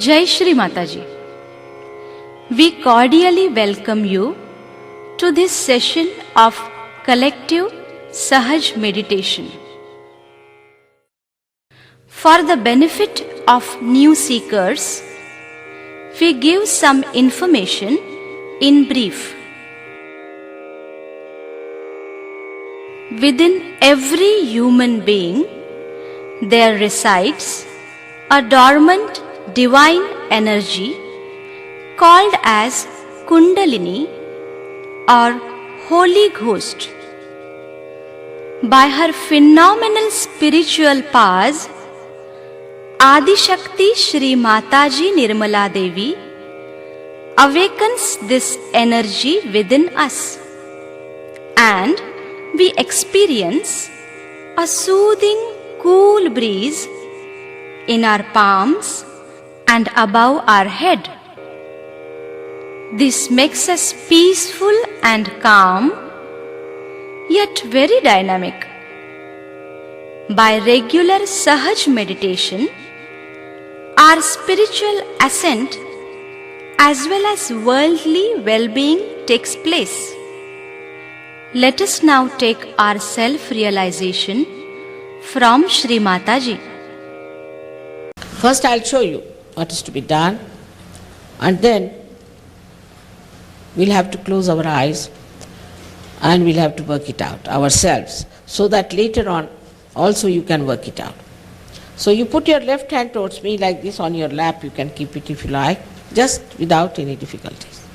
Jai Shri Mataji. We cordially welcome you to this session of collective Sahaj meditation. For the benefit of new seekers, we give some information in brief. Within every human being, there resides a dormant divine energy called as Kundalini or Holy Ghost. By her phenomenal spiritual powers, Adi Shakti Shri Mataji Nirmala Devi awakens this energy within us, and we experience a soothing, cool breeze in our palms and above our head. This makes us peaceful and calm, yet very dynamic. By regular Sahaj meditation, our spiritual ascent as well as worldly well-being takes place. Let us now take our self-realization from Shri Mataji. First I'll show you what is to be done, and then we'll have to close our eyes and we'll have to work it out ourselves, so that later on also you can work it out. So you put your left hand towards me like this on your lap. You can keep it if you like, just without any difficulties.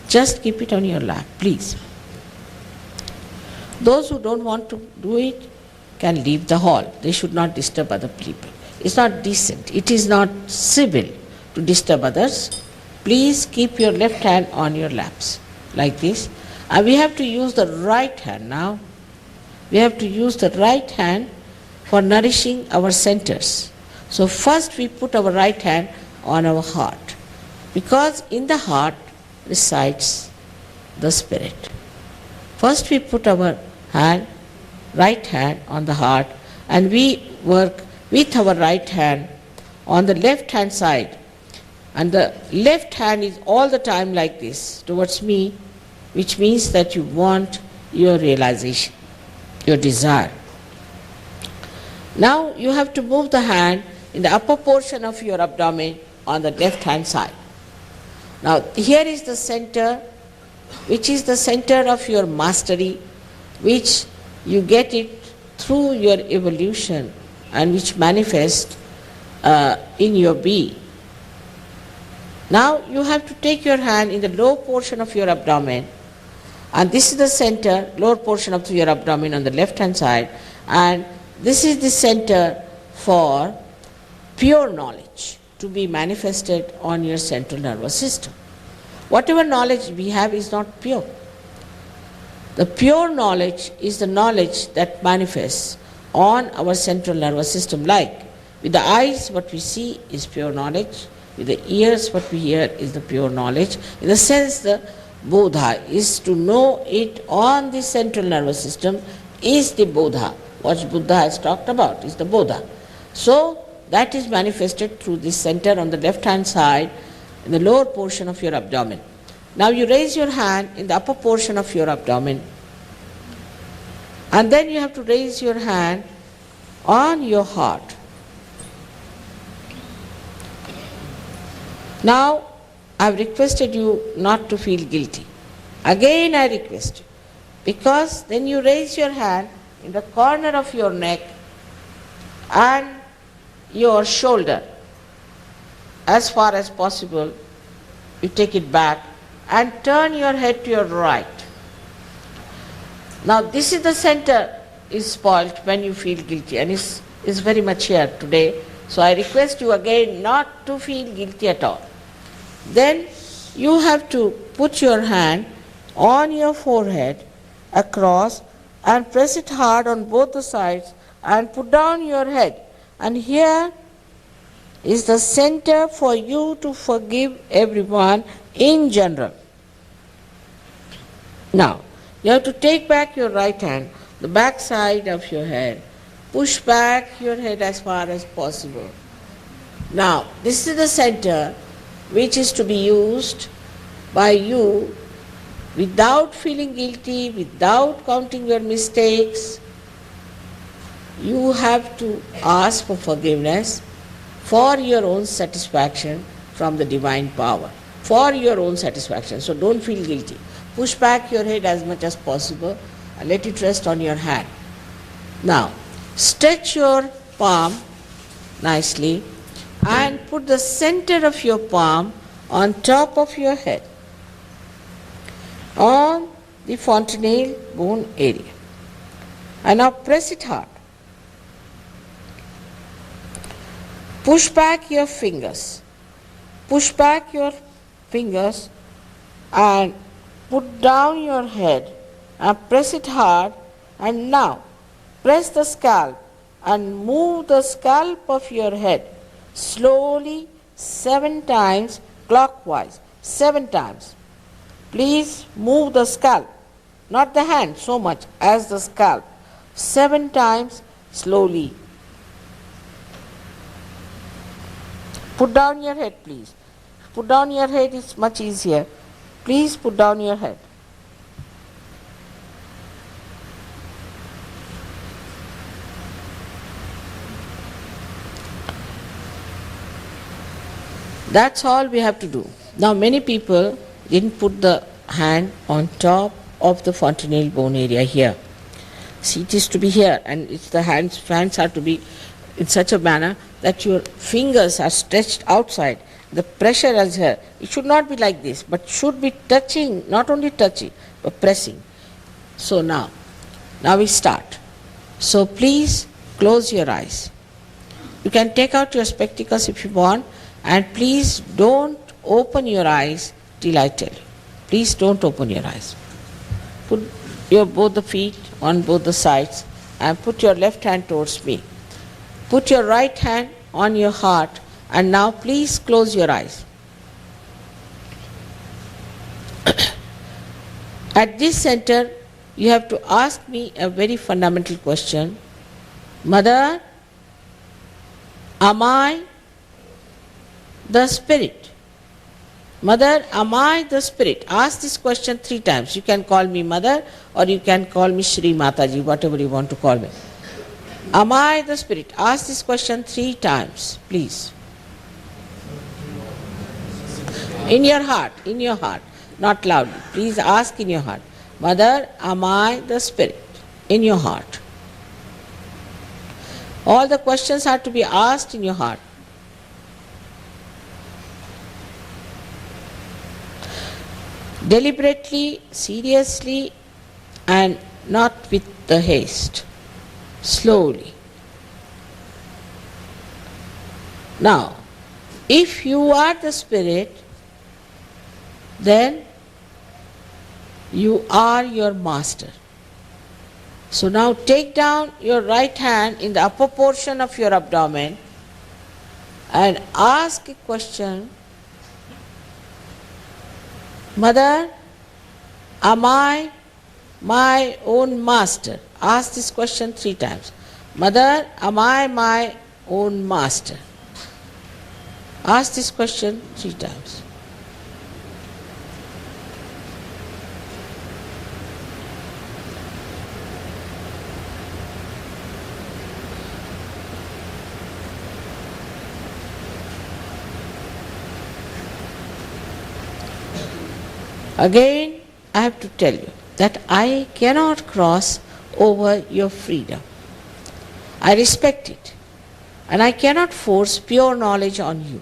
Just keep it on your lap, please. Those who don't want to do it can leave the hall. They should not disturb other people. It's not decent. It is not civil to disturb others. Please keep your left hand on your laps like this. And we have to use the right hand now. We have to use the right hand for nourishing our centers. So first we put our right hand on our heart, because in the heart resides the spirit. First we put our right hand on the heart, and we work with our right hand on the left hand side, and the left hand is all the time like this towards me, which means that you want your realization, your desire. Now you have to move the hand in the upper portion of your abdomen on the left hand side. Now here is the center, which is the center of your mastery, which you get it through your evolution and which manifests in your being. Now you have to take your hand in the lower portion of your abdomen, and this is the center, lower portion of your abdomen on the left hand side, and this is the center for pure knowledge to be manifested on your central nervous system. Whatever knowledge we have is not pure. The pure knowledge is the knowledge that manifests on our central nervous system. Like with the eyes, what we see is pure knowledge. With the ears, what we hear is the pure knowledge. In the sense, the Bodha is to know it on the central nervous system is the Bodha. What Buddha has talked about is the Bodha. So that is manifested through this center on the left hand side in the lower portion of your abdomen. Now you raise your hand in the upper portion of your abdomen, and then you have to raise your hand on your heart. Now I have requested you not to feel guilty. Again I request you, because then you raise your hand in the corner of your neck and your shoulder. As far as possible, you take it back and turn your head to your right. Now this is the center is spoilt when you feel guilty, and is very much here today. So I request you again not to feel guilty at all. Then you have to put your hand on your forehead across and press it hard on both the sides and put down your head. And here is the center for you to forgive everyone in general. Now, you have to take back your right hand, the back side of your head, push back your head as far as possible. Now, this is the center which is to be used by you without feeling guilty, without counting your mistakes. You have to ask for forgiveness for your own satisfaction from the divine power, for your own satisfaction. So don't feel guilty. Push back your head as much as possible and let it rest on your hand. Now, stretch your palm nicely and put the center of your palm on top of your head, on the fontanelle bone area. And now press it hard. Push back your fingers. Push back your fingers and put down your head and press it hard. And now press the scalp and move the scalp of your head slowly 7 times clockwise. 7 times. Please move the scalp, not the hand so much as the scalp. 7 times slowly. Put down your head, please. Put down your head, it's much easier. Please put down your head. That's all we have to do. Now many people didn't put the hand on top of the fontanelle bone area here. See, it is to be here, and it's the hands are to be in such a manner that your fingers are stretched outside. The pressure is here. It should not be like this, but should be touching, not only touching, but pressing. So now we start. So please close your eyes. You can take out your spectacles if you want, and please don't open your eyes till I tell you. Please don't open your eyes. Put both the feet on both the sides and put your left hand towards me. Put your right hand on your heart and now please close your eyes. At this center, you have to ask me a very fundamental question. Mother, am I the spirit? Mother, am I the spirit? Ask this question 3 times. You can call me Mother or you can call me Shri, Mataji, whatever you want to call me. Am I the spirit? Ask this question 3 times, please. In your heart, not loudly. Please ask in your heart. Mother, am I the spirit? In your heart. All the questions are to be asked in your heart. Deliberately, seriously, and not with the haste. Slowly. Now, if you are the spirit, then you are your master. So now take down your right hand in the upper portion of your abdomen and ask a question. Mother, am I my own master? Ask this question 3 times. Mother, am I my own master? Ask this question 3 times. Again, I have to tell you that I cannot cross over your freedom. I respect it, and I cannot force pure knowledge on you.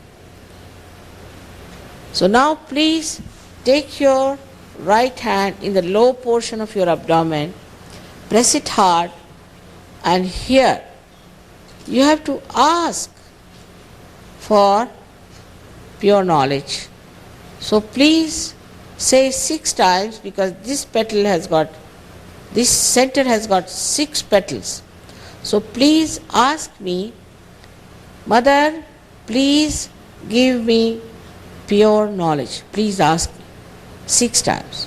So now please take your right hand in the low portion of your abdomen, press it hard, and here you have to ask for pure knowledge. So please say 6 times, because this center has got 6 petals. So please ask me, Mother, please give me pure knowledge. Please ask me 6 times.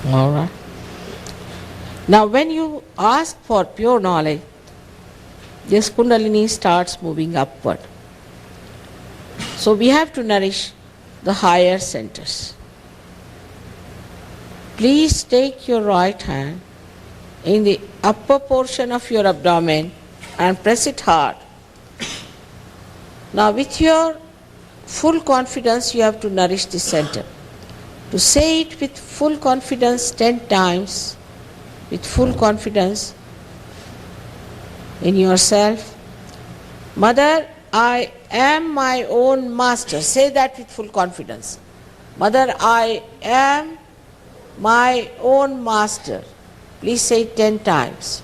All right. Now, when you ask for pure knowledge, this Kundalini starts moving upward. So, we have to nourish the higher centers. Please take your right hand in the upper portion of your abdomen and press it hard. Now, with your full confidence, you have to nourish the center. To say it with full confidence 10 times, with full confidence in yourself. Mother, I am my own master. Say that with full confidence. Mother, I am my own master. Please say it 10 times.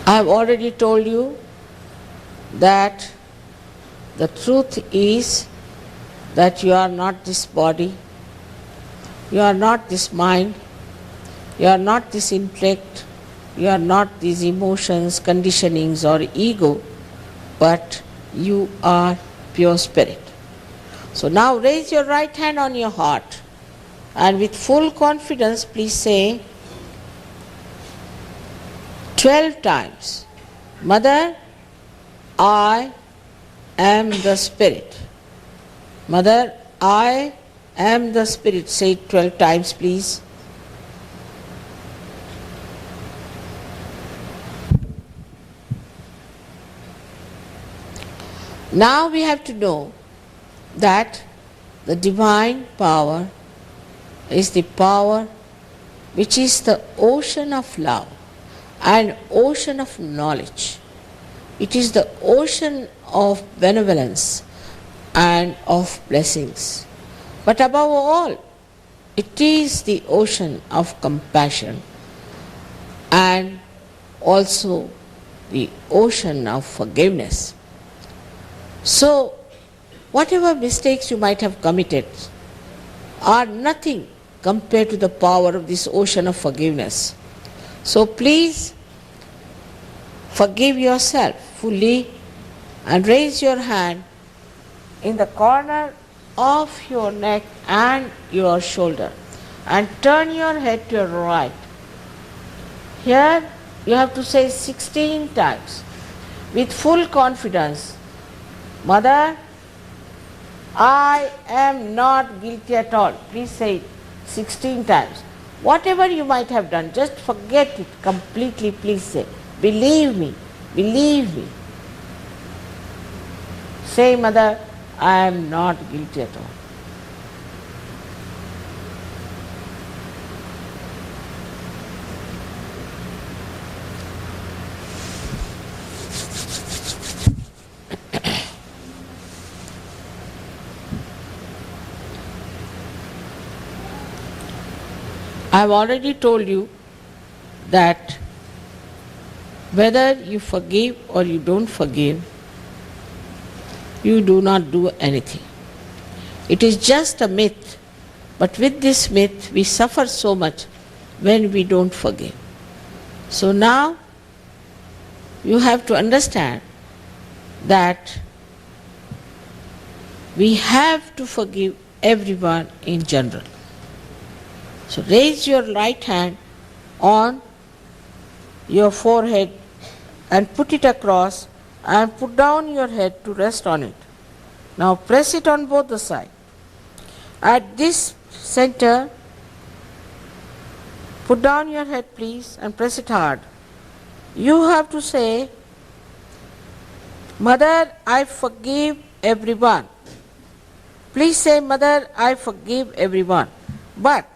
I have already told you that the truth is that you are not this body, you are not this mind, you are not this intellect, you are not these emotions, conditionings or ego, but you are pure spirit. So now raise your right hand on your heart and with full confidence please say 12 times, Mother, I am the spirit. Mother, I am the spirit. Say it 12 times please. Now we have to know that the divine power is the power which is the ocean of love and ocean of knowledge. It is the ocean of benevolence and of blessings. But above all, it is the ocean of compassion and also the ocean of forgiveness. So, whatever mistakes you might have committed are nothing compared to the power of this ocean of forgiveness. So please forgive yourself fully and raise your hand in the corner of your neck and your shoulder and turn your head to your right. Here you have to say 16 times with full confidence, Mother, I am not guilty at all. Please say it 16 times. Whatever you might have done, just forget it completely, please say. Believe me, believe me. Say, Mother, I am not guilty at all. I have already told you that whether you forgive or you don't forgive, you do not do anything. It is just a myth, but with this myth we suffer so much when we don't forgive. So now you have to understand that we have to forgive everyone in general. So raise your right hand on your forehead and put it across and put down your head to rest on it. Now press it on both the sides. At this center, put down your head please and press it hard. You have to say, Mother, I forgive everyone. Please say, Mother, I forgive everyone. But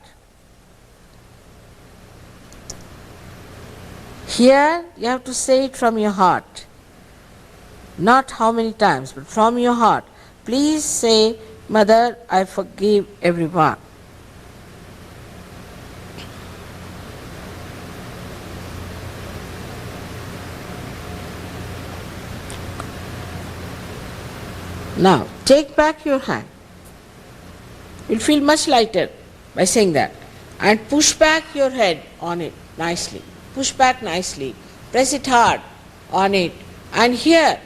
here you have to say it from your heart. Not how many times, but from your heart. Please say, Mother, I forgive everyone. Now, take back your hand. You'll feel much lighter by saying that. And push back your head on it nicely. Push back nicely. Press it hard on it. And here,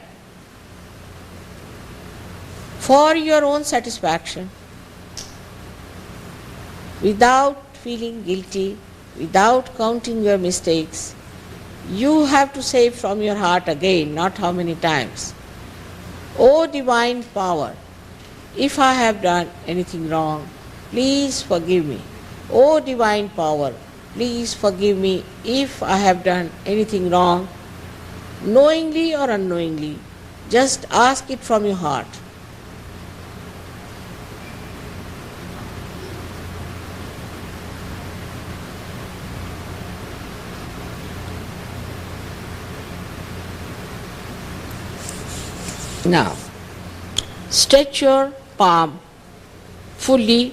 for your own satisfaction, without feeling guilty, without counting your mistakes. You have to say from your heart again, not how many times. O divine power, if I have done anything wrong, please forgive me. O divine power, please forgive me if I have done anything wrong, knowingly or unknowingly. Just ask it from your heart. Now, stretch your palm fully,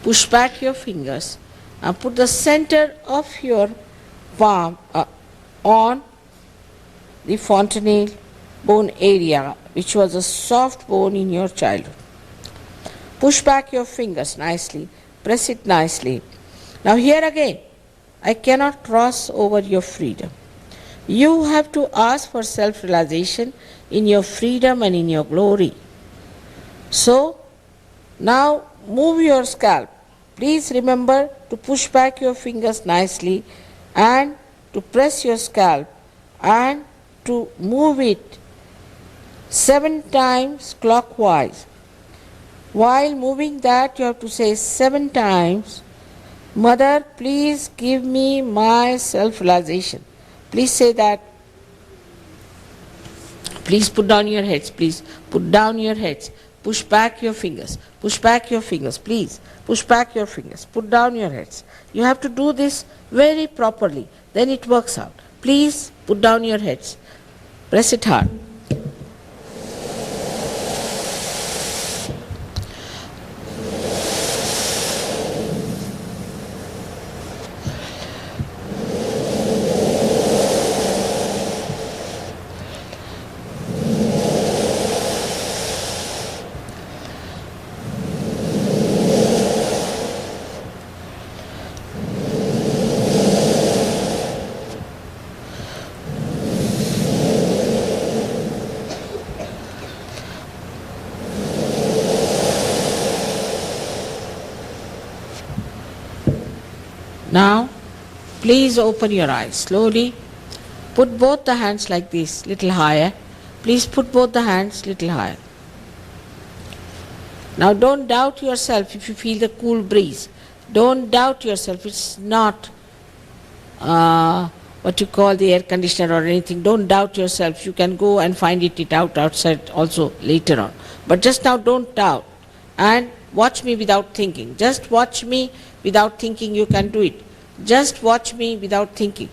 push back your fingers and put the center of your palm on the fontanelle bone area, which was a soft bone in your childhood. Push back your fingers nicely, press it nicely. Now here again, I cannot cross over your freedom. You have to ask for self-realization in your freedom and in your glory. So, now move your scalp. Please remember to push back your fingers nicely and to press your scalp and to move it 7 times clockwise. While moving that, you have to say 7 times, Mother, please give me my self-realization. Please say that. Please put down your heads. Please put down your heads. Push back your fingers. Push back your fingers. Please push back your fingers. Put down your heads. You have to do this very properly. Then it works out. Please put down your heads. Press it hard. Now, please open your eyes slowly. Put both the hands like this, little higher. Please put both the hands little higher. Now don't doubt yourself if you feel the cool breeze. Don't doubt yourself. It's not what you call the air conditioner or anything. Don't doubt yourself. You can go and find it out outside also later on. But just now don't doubt. And watch me without thinking. Just watch me without thinking. You can do it. Just watch me without thinking.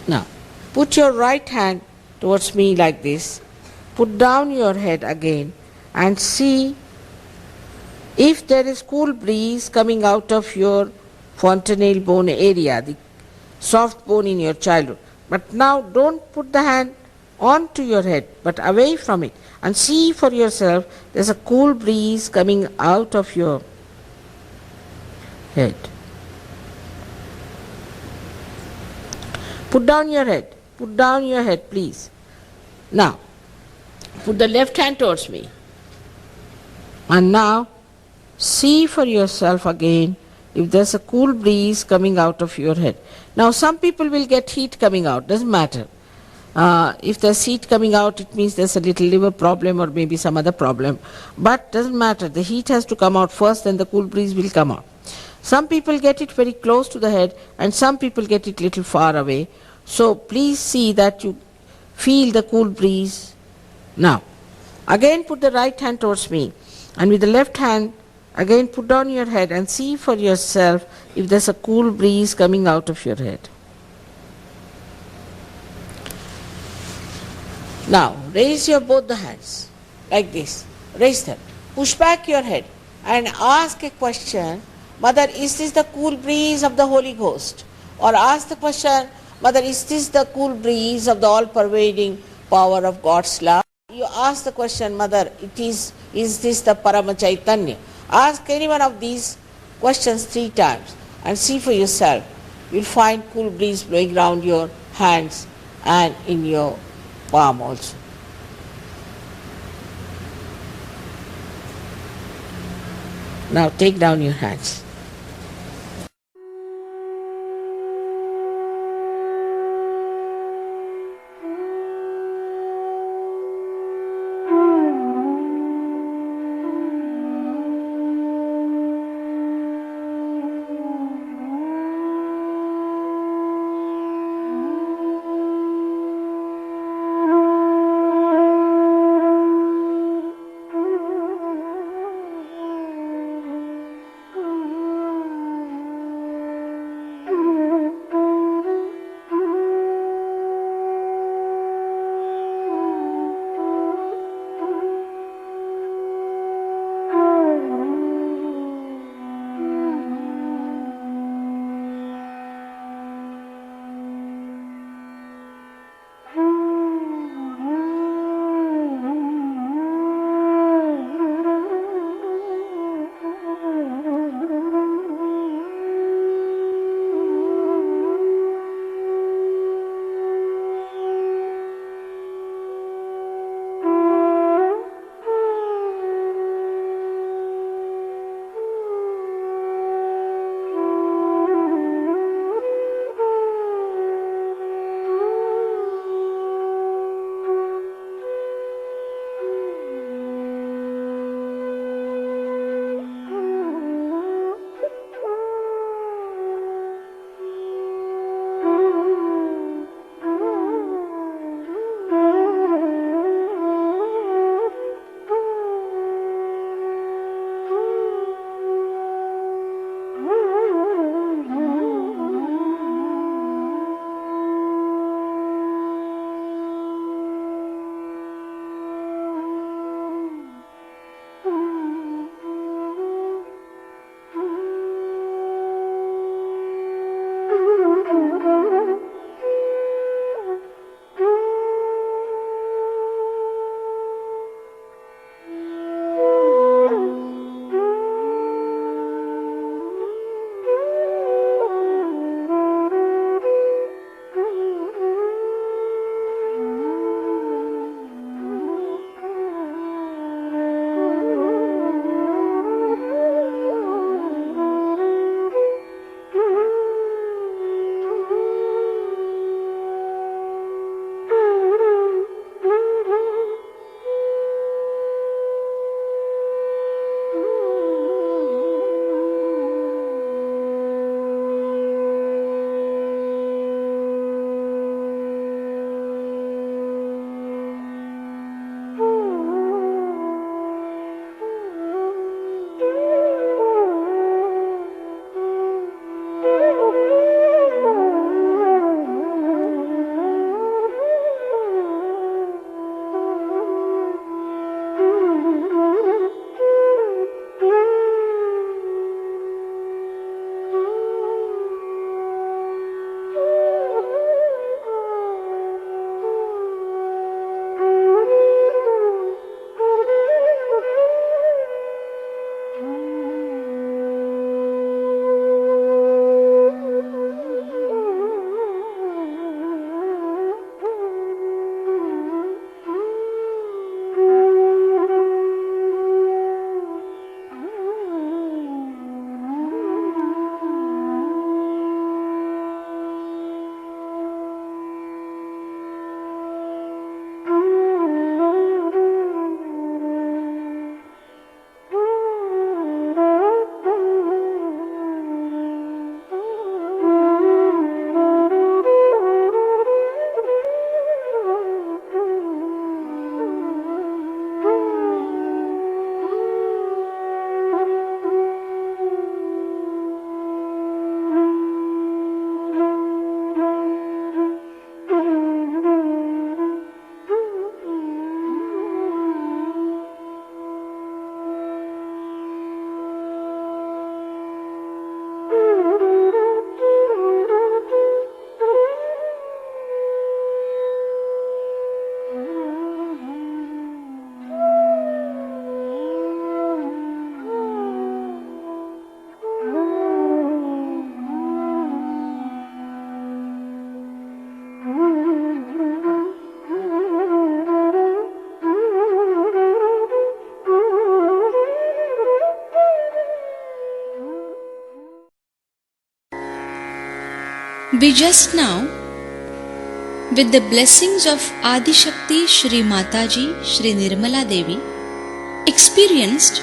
Now, put your right hand towards me like this. Put down your head again and see if there is cool breeze coming out of your fontanelle bone area, the soft bone in your childhood. But now don't put the hand onto your head, but away from it, and see for yourself there's a cool breeze coming out of your head. Put down your head. Put down your head, please. Now, put the left hand towards me. And now, see for yourself again if there's a cool breeze coming out of your head. Now, some people will get heat coming out. Doesn't matter. If there's heat coming out, it means there's a little liver problem or maybe some other problem. But doesn't matter. The heat has to come out first, then the cool breeze will come out. Some people get it very close to the head and some people get it little far away. So please see that you feel the cool breeze. Now, again put the right hand towards me and with the left hand again put down your head and see for yourself if there's a cool breeze coming out of your head. Now, raise your both the hands like this. Raise them. Push back your head and ask a question. Mother, is this the cool breeze of the Holy Ghost? Or ask the question, Mother, is this the cool breeze of the all-pervading power of God's love? You ask the question, Mother, is this the Parama Chaitanya? Ask any one of these questions 3 times and see for yourself. You'll find cool breeze blowing around your hands and in your palm also. Now take down your hands. We just now, with the blessings of Adi Shakti Shri Mataji Shri Nirmala Devi, experienced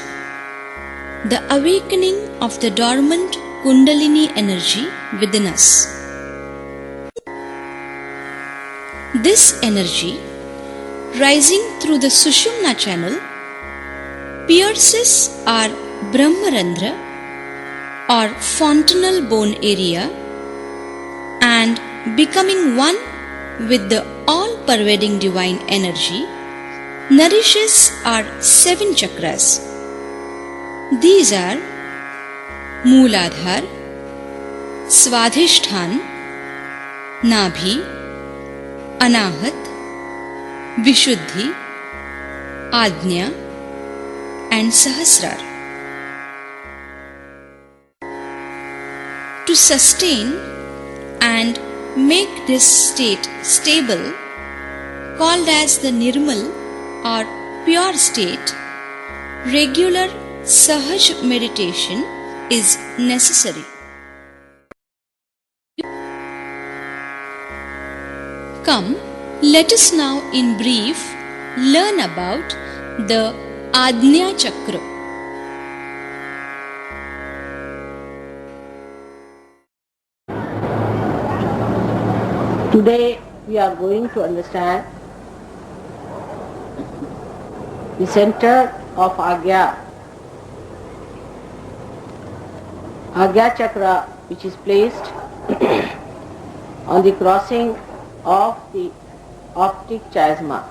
the awakening of the dormant Kundalini energy within us. This energy, rising through the Sushumna channel, pierces our Brahmarandhra or fontanel bone area and becoming one with the all-pervading divine energy, nourishes our 7 chakras. These are Mooladhar, Swadhisthana, Nabhi, Anahat, Vishuddhi, Agnya and Sahasrar. To sustain and make this state stable, called as the Nirmal or pure state, regular Sahaja meditation is necessary. Come, let us now in brief learn about the Agnya chakra. Today we are going to understand the center of Agnya. Agnya chakra, which is placed on the crossing of the optic chiasma.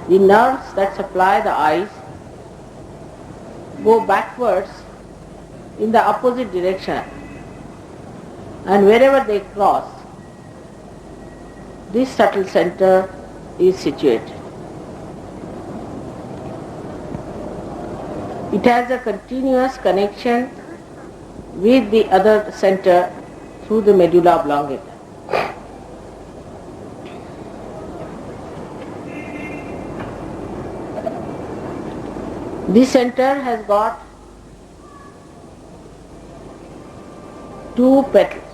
The nerves that supply the eyes go backwards in the opposite direction, and wherever they cross, this subtle center is situated. It has a continuous connection with the other center through the medulla oblongata. This center has got 2 petals.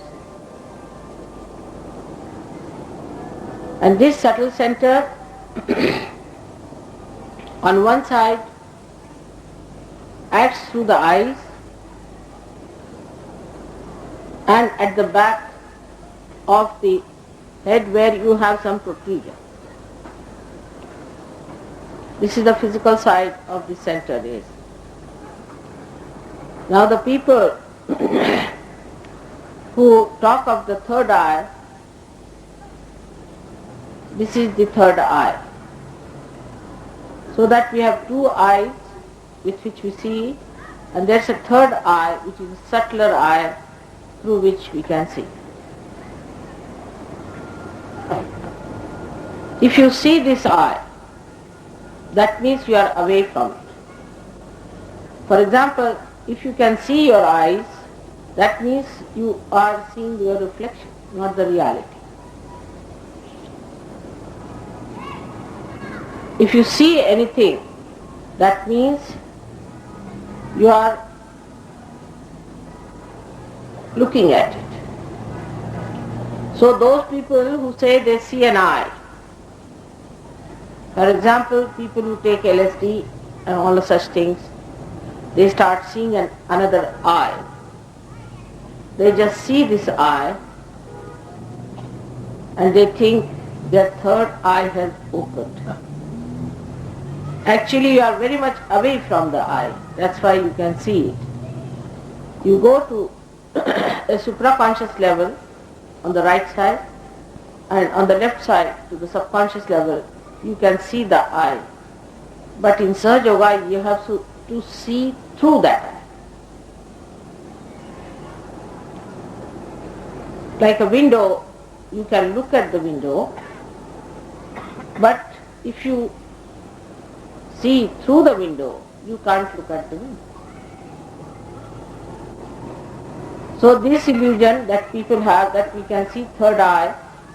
And this subtle center on one side acts through the eyes, and at the back of the head where you have some protrusion. This is the physical side of the center is. Now the people who talk of the third eye, this is the third eye. So that we have 2 eyes with which we see, and there's a third eye which is a subtler eye through which we can see. If you see this eye, that means you are away from it. For example, if you can see your eyes, that means you are seeing your reflection, not the reality. If you see anything, that means you are looking at it. So those people who say they see an eye, for example, people who take LSD and all of such things, they start seeing another eye. They just see this eye and they think their third eye has opened. Actually, you are very much away from the eye. That's why you can see it. You go to a supraconscious level on the right side, and on the left side to the subconscious level, you can see the eye. But in Sahaja you have to see through that eye. Like a window, you can look at the window, but if you see through the window, you can't look at the window. So this illusion that people have that we can see third eye,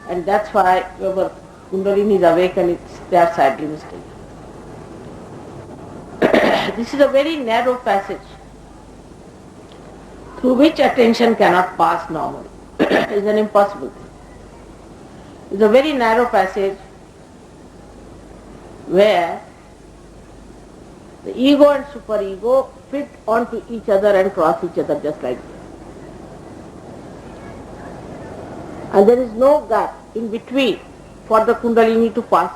and that's why our Kundalini is awakened, it's their sadly mistaken. This is a very narrow passage through which attention cannot pass normally. is an impossible thing. It's a very narrow passage where the ego and superego fit onto each other and cross each other just like this. And there is no gap in between for the Kundalini to pass.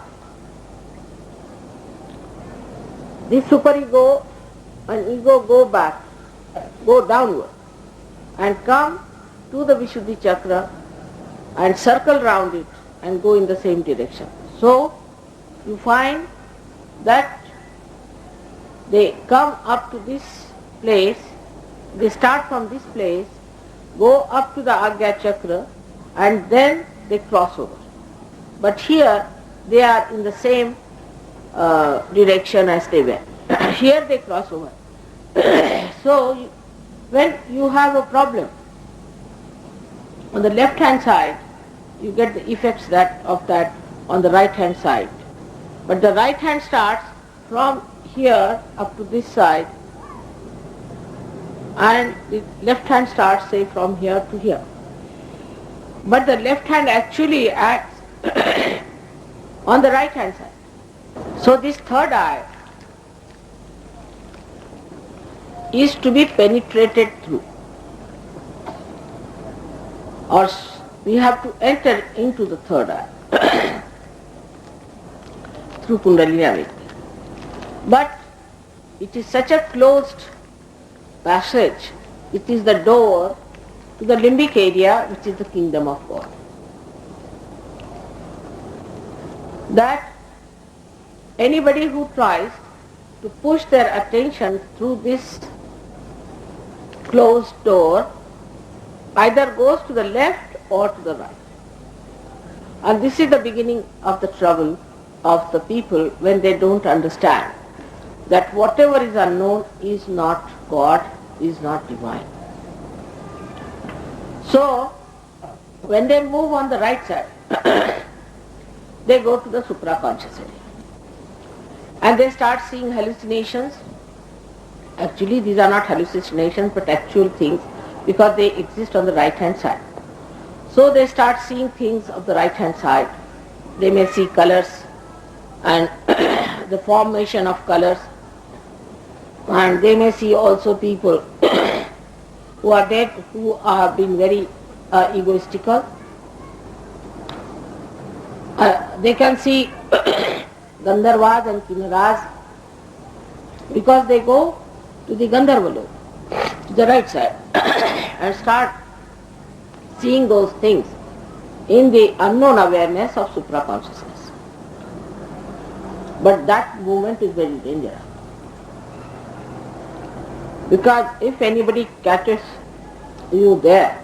This superego and ego go back, go downward and come to the Vishuddhi chakra and circle round it and go in the same direction. So you find that they come up to this place, they start from this place, go up to the Agnya chakra and then they cross over. But here they are in the same direction as they were. Here they cross over. So when you have a problem on the left hand side, you get the effects of that on the right hand side. But the right hand starts from here up to this side and the left hand starts say from here to here. But the left hand actually acts on the right hand side. So this third eye is to be penetrated through, or we have to enter into the third eye through Kundalini awakening. But it is such a closed passage, it is the door to the limbic area which is the kingdom of God. That anybody who tries to push their attention through this closed door either goes to the left or to the right. And this is the beginning of the trouble of the people when they don't understand that whatever is unknown is not God, is not divine. So when they move on the right side, they go to the supraconscious area and they start seeing hallucinations. Actually these are not hallucinations but actual things because they exist on the right hand side. So they start seeing things of the right hand side. They may see colors and the formation of colors, and they may see also people who are dead, who have been very egoistical. They can see Gandharvas and Kinnaras because they go to the Gandharva lok, to the right side and start seeing those things in the unknown awareness of supraconsciousness. But that movement is very dangerous. Because if anybody catches you there,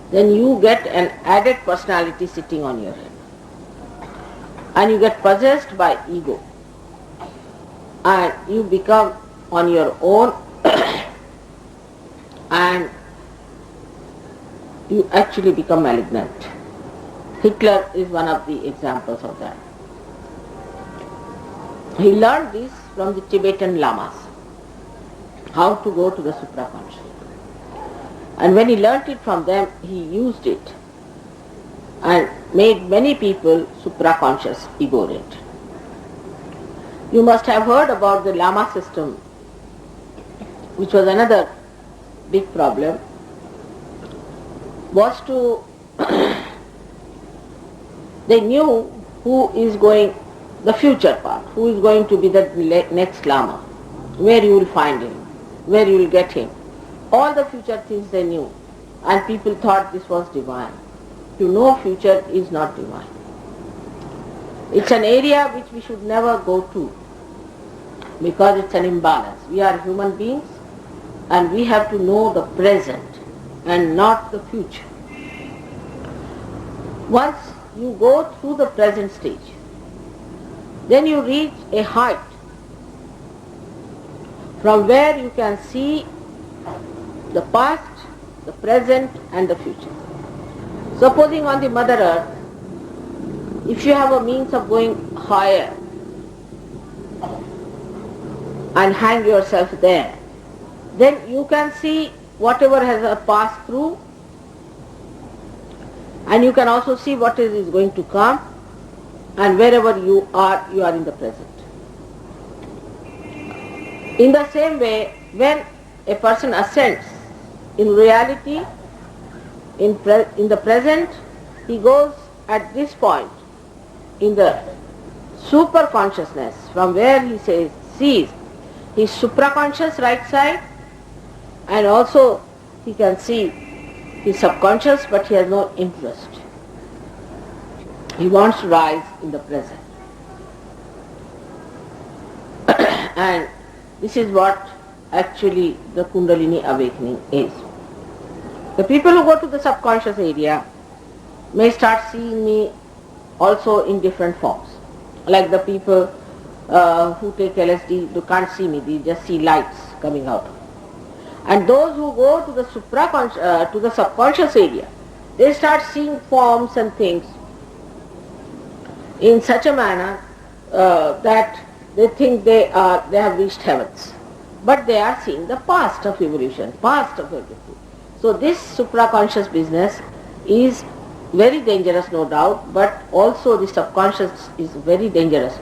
then you get an added personality sitting on your head. And you get possessed by ego. And you become on your own and you actually become malignant. Hitler is one of the examples of that. He learned this from the Tibetan lamas, how to go to the supraconscious. And when he learnt it from them, he used it and made many people supraconscious, ego-oriented. You must have heard about the lama system, which was another big problem, was to, they knew who is going, the future path, who is going to be the next lama, where you will find him, where you will get him. All the future things they knew, and people thought this was divine. To know future is not divine. It's an area which we should never go to because it's an imbalance. We are human beings and we have to know the present and not the future. Once you go through the present stage, then you reach a height from where you can see the past, the present and the future. Supposing on the Mother Earth, if you have a means of going higher and hang yourself there, then you can see whatever has passed through And you can also see what is going to come, and wherever you are in the present. In the same way, when a person ascends, in reality, in the present, he goes at this point in the super consciousness, from where he sees his supraconscious right side, and also he can see his subconscious, but he has no interest. He wants to rise in the present. And this is what actually the Kundalini awakening is. The people who go to the subconscious area may start seeing me also in different forms. Like the people who take LSD, they can't see me, they just see lights coming out. And those who go to the to the subconscious area, they start seeing forms and things in such a manner that they think they have reached heavens. But they are seeing the past of evolution, past of everything. So this supraconscious business is very dangerous, no doubt, but also the subconscious is very dangerous,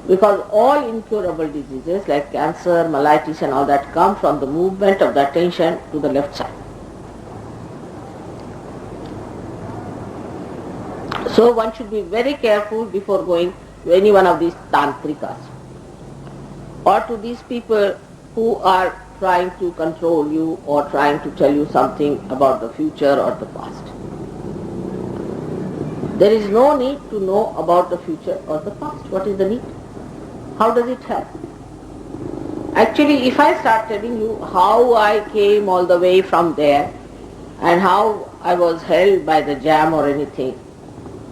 because all incurable diseases like cancer, mellitus and all that come from the movement of the attention to the left side. So one should be very careful before going to any one of these tantrikas or to these people who are trying to control you or trying to tell you something about the future or the past. There is no need to know about the future or the past. What is the need? How does it help? Actually, if I start telling you how I came all the way from there and how I was held by the jam or anything,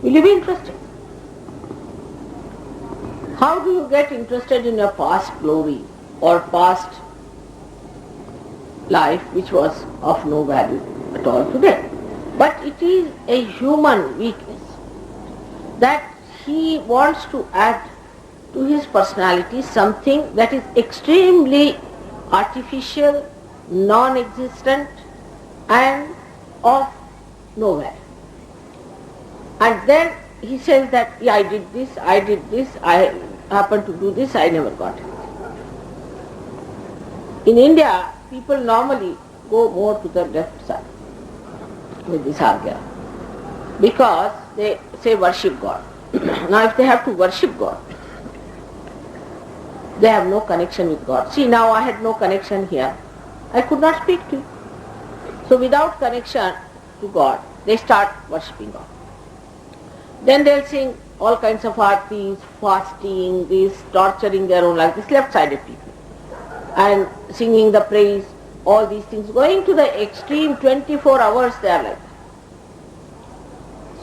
will you be interested? How do you get interested in your past glory or past life which was of no value at all today? But it is a human weakness that he wants to add to his personality something that is extremely artificial, non-existent and of no value. And then he says that, yeah, I did this, I happened to do this, I never got it. In India, people normally go more to the left side with this Agnya because they say worship God. Now if they have to worship God, they have no connection with God. See, now I had no connection here. I could not speak to you. So without connection to God, they start worshipping God. Then they'll sing all kinds of artis, fasting, this, torturing their own life, this left-sided people. And singing the praise, all these things, going to the extreme, 24 hours they are like that.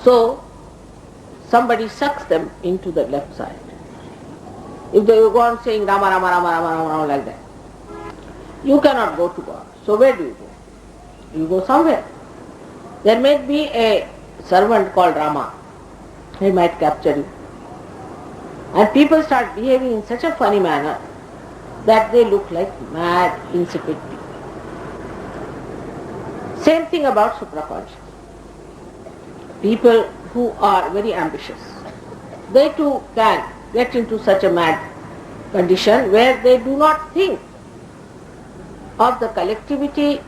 So, somebody sucks them into the left side. If they go on saying Rama, Rama, Rama, Rama, Rama, Rama like that, you cannot go to God. So where do you go? You go somewhere. There may be a servant called Rama. He might capture you. And people start behaving in such a funny manner that they look like mad, insipid people. Same thing about supraconscious. People who are very ambitious, they too can get into such a mad condition where they do not think of the collectivity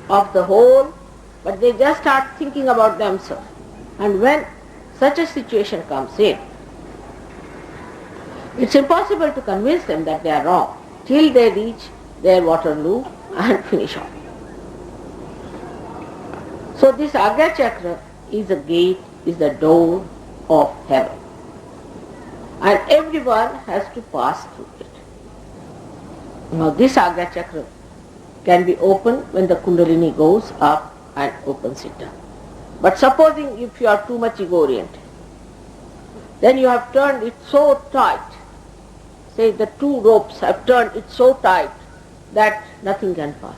of the whole, but they just start thinking about themselves. And when such a situation comes in, it's impossible to convince them that they are wrong till they reach their Waterloo and finish off. So this Agnya chakra is a gate, is the door of heaven. And everyone has to pass through it. Now this Agnya chakra can be opened when the Kundalini goes up and opens it down. But supposing if you are too much ego-oriented, then you have turned it so tight, say the two ropes have turned it so tight that nothing can pass.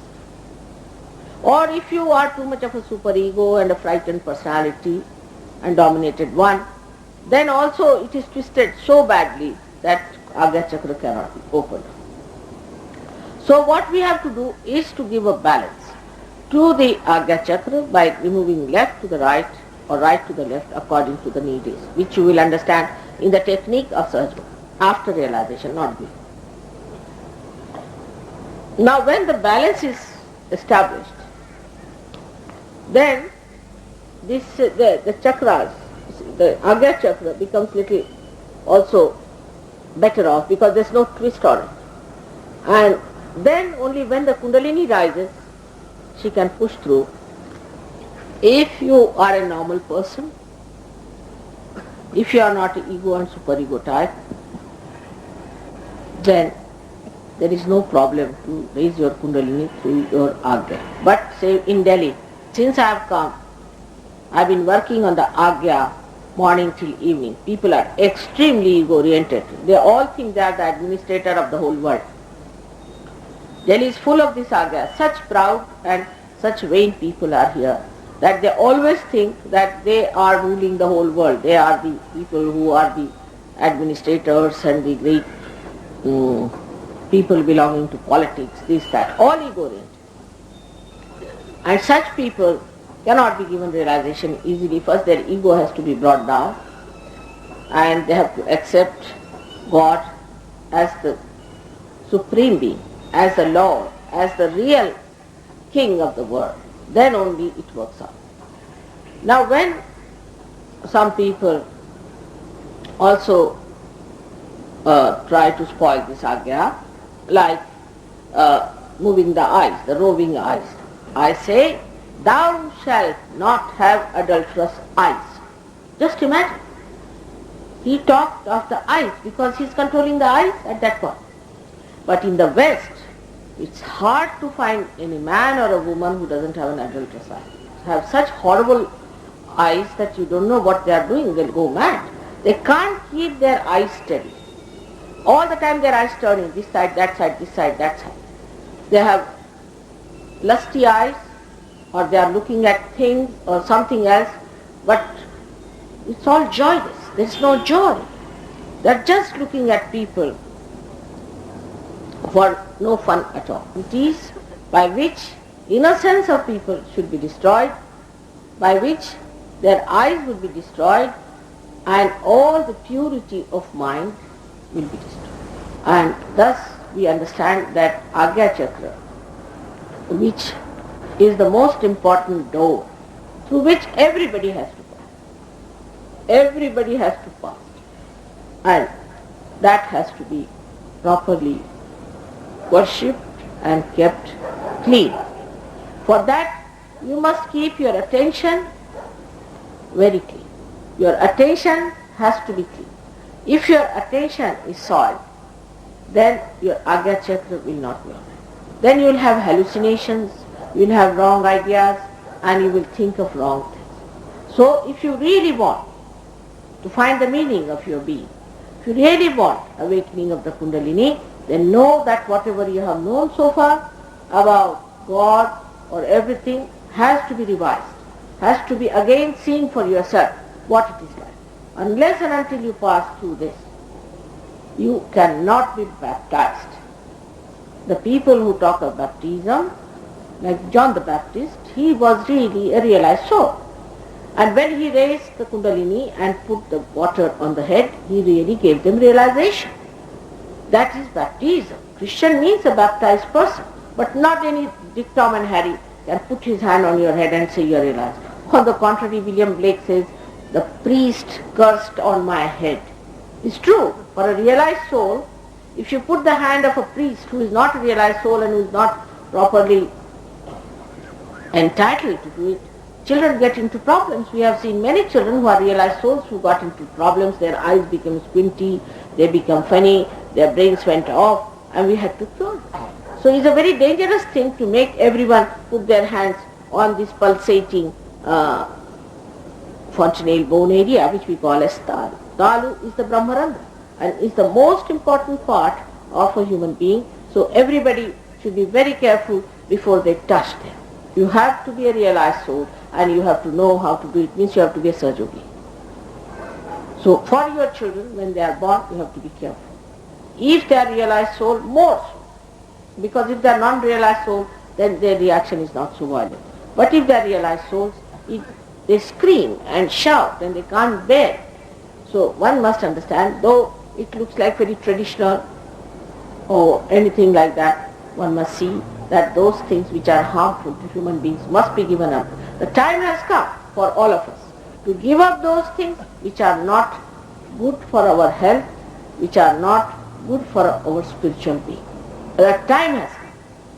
Or if you are too much of a superego and a frightened personality and dominated one, then also it is twisted so badly that Agnya chakra cannot be opened. So what we have to do is to give a balance to the Agnya chakra by removing left to the right or right to the left according to the need is, which you will understand in the technique of Sahaja, after realization, not before. Now when the balance is established, then this the chakras, the Agnya chakra becomes little also better off because there's no twist on it. And then only when the Kundalini rises, she can push through. If you are a normal person, if you are not ego and superego type, then there is no problem to raise your Kundalini through your Agnya. But say in Delhi, since I have come, I have been working on the Agnya morning till evening. People are extremely ego-oriented. They all think they are the administrator of the whole world. Delhi is full of this Agnya. Such proud and such vain people are here that they always think that they are ruling the whole world. They are the people who are the administrators and the great people belonging to politics, this, that, all ego-oriented. And such people cannot be given realization easily. First their ego has to be brought down and they have to accept God as the supreme being, as the Lord, as the real king of the world. Then only it works out. Now when some people also try to spoil this Agnya, like moving the eyes, the roving eyes, I say, thou shalt not have adulterous eyes. Just imagine. He talked of the eyes because he is controlling the eyes at that point. But in the West, it's hard to find any man or a woman who doesn't have an adulterous eye. Have such horrible eyes that you don't know what they are doing. They'll go mad. They can't keep their eyes steady. All the time their eyes turning, this side, that side, this side, that side. They have lusty eyes, or they are looking at things or something else, but it's all joyless. There's no joy. They're just looking at people for no fun at all. It is by which innocence of people should be destroyed, by which their eyes will be destroyed, and all the purity of mind will be destroyed. And thus we understand that Agnya chakra, which is the most important door through which everybody has to pass. Everybody has to pass. And that has to be properly worshipped and kept clean. For that you must keep your attention very clean. Your attention has to be clean. If your attention is soiled, then your Agnya chakra will not work. Then you will have hallucinations, you will have wrong ideas, and you will think of wrong things. So if you really want to find the meaning of your being, if you really want awakening of the Kundalini, then know that whatever you have known so far about God or everything has to be revised, has to be again seen for yourself what it is like. Unless and until you pass through this, you cannot be baptized. The people who talk of baptism, like John the Baptist, he was really a realized soul. And when he raised the Kundalini and put the water on the head, he really gave them realization. That is baptism. Christian means a baptized person, but not any Dick, Tom and Harry can put his hand on your head and say you are realized. On the contrary, William Blake says, the priest cursed on my head. It's true. For a realized soul, if you put the hand of a priest who is not a realized soul and who is not properly entitled to do it, children get into problems. We have seen many children who are realized souls who got into problems. Their eyes become squinty, they become funny, their brains went off, and we had to cure them. So it's a very dangerous thing to make everyone put their hands on this pulsating fontanelle bone area, which we call as Talu. Talu is the Brahmarandha and is the most important part of a human being. So everybody should be very careful before they touch them. You have to be a realized soul and you have to know how to do it. Means you have to be a sahajayogi. So for your children, when they are born, you have to be careful. If they are realized soul, more so. Because if they are non-realized soul, then their reaction is not so violent. But if they are realized souls, they scream and shout and they can't bear. So one must understand, though it looks like very traditional or anything like that, one must see that those things which are harmful to human beings must be given up. The time has come for all of us to give up those things which are not good for our health, which are not good for our spiritual being. The time has come.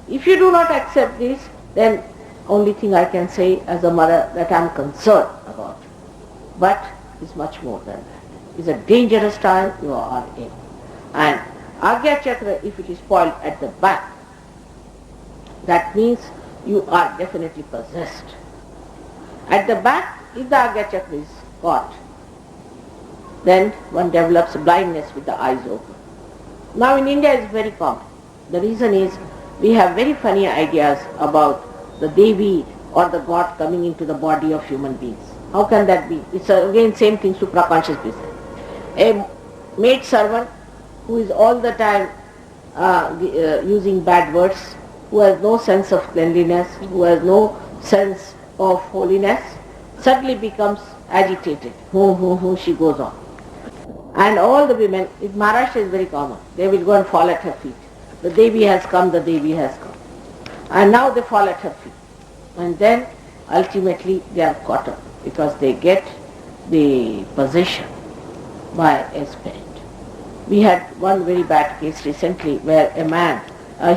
If you do not accept this, then only thing I can say as a mother that I am concerned about. But it's much more than that. It's a dangerous time you are in. And Agnya chakra, if it is spoiled at the back, that means you are definitely possessed. At the back, if the Agnya chakra is caught, then one develops blindness with the eyes open. Now in India it's very common. The reason is we have very funny ideas about the Devi or the God coming into the body of human beings. How can that be? It's again same thing, supraconscious business. A maid servant who is all the time using bad words, who has no sense of cleanliness, who has no sense of holiness, suddenly becomes agitated. She goes on. And all the women, in Maharashtra is very common, they will go and fall at her feet. The Devi has come, the Devi has come. And now they fall at her feet. And then ultimately they are caught up because they get the possession by a spirit. We had one very bad case recently where a man,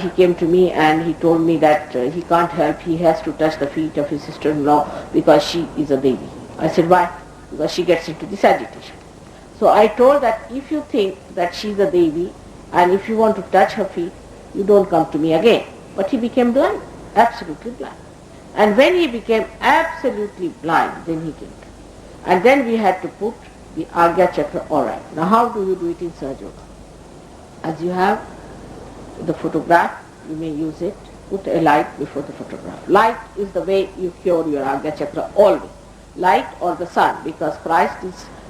he came to me and he told me that he can't help, he has to touch the feet of his sister-in-law because she is a Devi. I said, why? Because she gets into this agitation. So I told that if you think that she is a Devi and if you want to touch her feet, you don't come to me again. But he became blind, absolutely blind. And when he became absolutely blind, then he came. And then we had to put the Agnya chakra. Alright, now how do you do it in Sahajayoga? As you have the photograph, you may use it, put a light before the photograph. Light is the way you cure your Agnya chakra always. Light or the sun, because Christ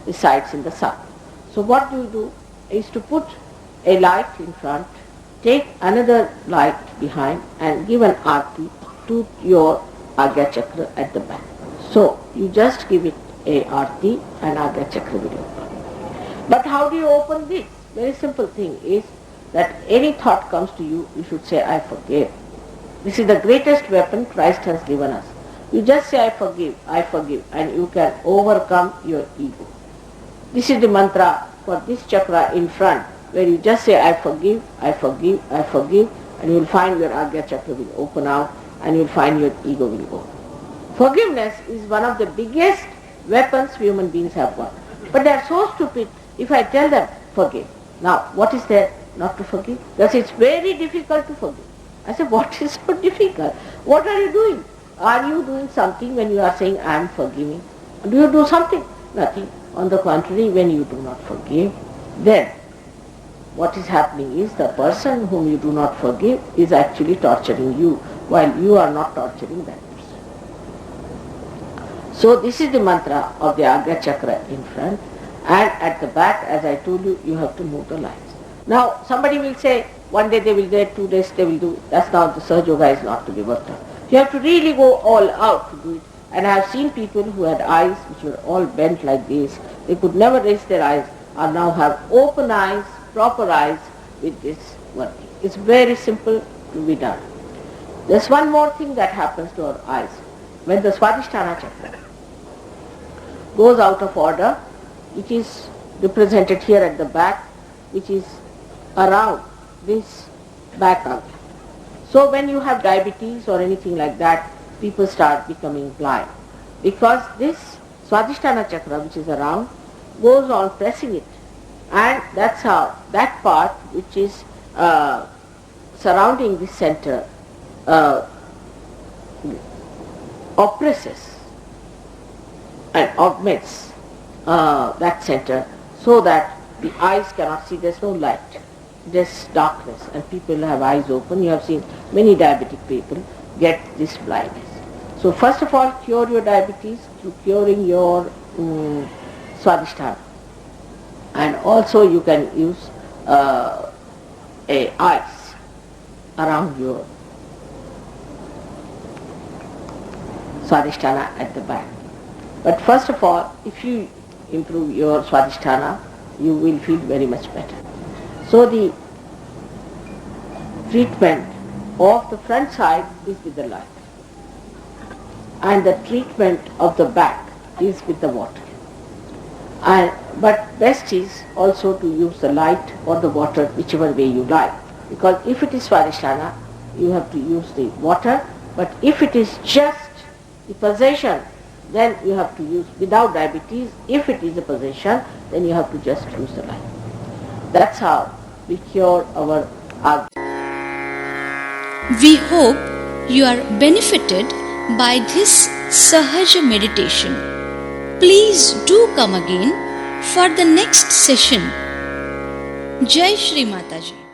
resides in the sun. So what do is to put a light in front, take another light behind and give an arti to your Agnya chakra at the back. So you just give it a arti and Agnya chakra will open. But how do you open this? Very simple thing is that any thought comes to you, you should say, I forgive. This is the greatest weapon Christ has given us. You just say, I forgive, and you can overcome your ego. This is the mantra for this chakra in front, where you just say, I forgive, and you will find your Agnya chakra will open out, and you will find your ego will go. Forgiveness is one of the biggest weapons human beings have got. But they are so stupid, if I tell them, forgive. Now, what is there not to forgive? Because it's very difficult to forgive. I say, what is so difficult? What are you doing? Are you doing something when you are saying, I am forgiving? Do you do something? Nothing. On the contrary, when you do not forgive, then what is happening is the person whom you do not forgive is actually torturing you, while you are not torturing that person. So this is the mantra of the Agnya chakra in front, and at the back, as I told you, you have to move the lines. Now somebody will say, one day they will do it, 2 days they will do it. That's now the Sahajayoga is not to be worked on. You have to really go all out to do it. And I have seen people who had eyes which were all bent like this. They could never raise their eyes, or now have open eyes, proper eyes with this working. It's very simple to be done. There's one more thing that happens to our eyes. When the Swadisthana chakra goes out of order, which is represented here at the back, which is around this back arm. So when you have diabetes or anything like that, people start becoming blind. Because this Swadisthana chakra, which is around, goes on pressing it. And that's how that part which is surrounding this center oppresses and augments that center, so that the eyes cannot see, there's no light. There's darkness and people have eyes open. You have seen many diabetic people get this blindness. So first of all, cure your diabetes through curing your Swadisthana. And also you can use a ice around your Swadisthana at the back. But first of all, if you improve your Swadisthana, you will feel very much better. So the treatment of the front side is with the light, and the treatment of the back is with the water. But best is also to use the light or the water, whichever way you like. Because if it is Swadisthana, you have to use the water. But if it is just the possession, then you have to use without diabetes. If it is a possession, then you have to just use the light. That's how we cure our Agnya. We hope you are benefited by this Sahaja meditation. Please do come again for the next session. Jai Shri Mataji.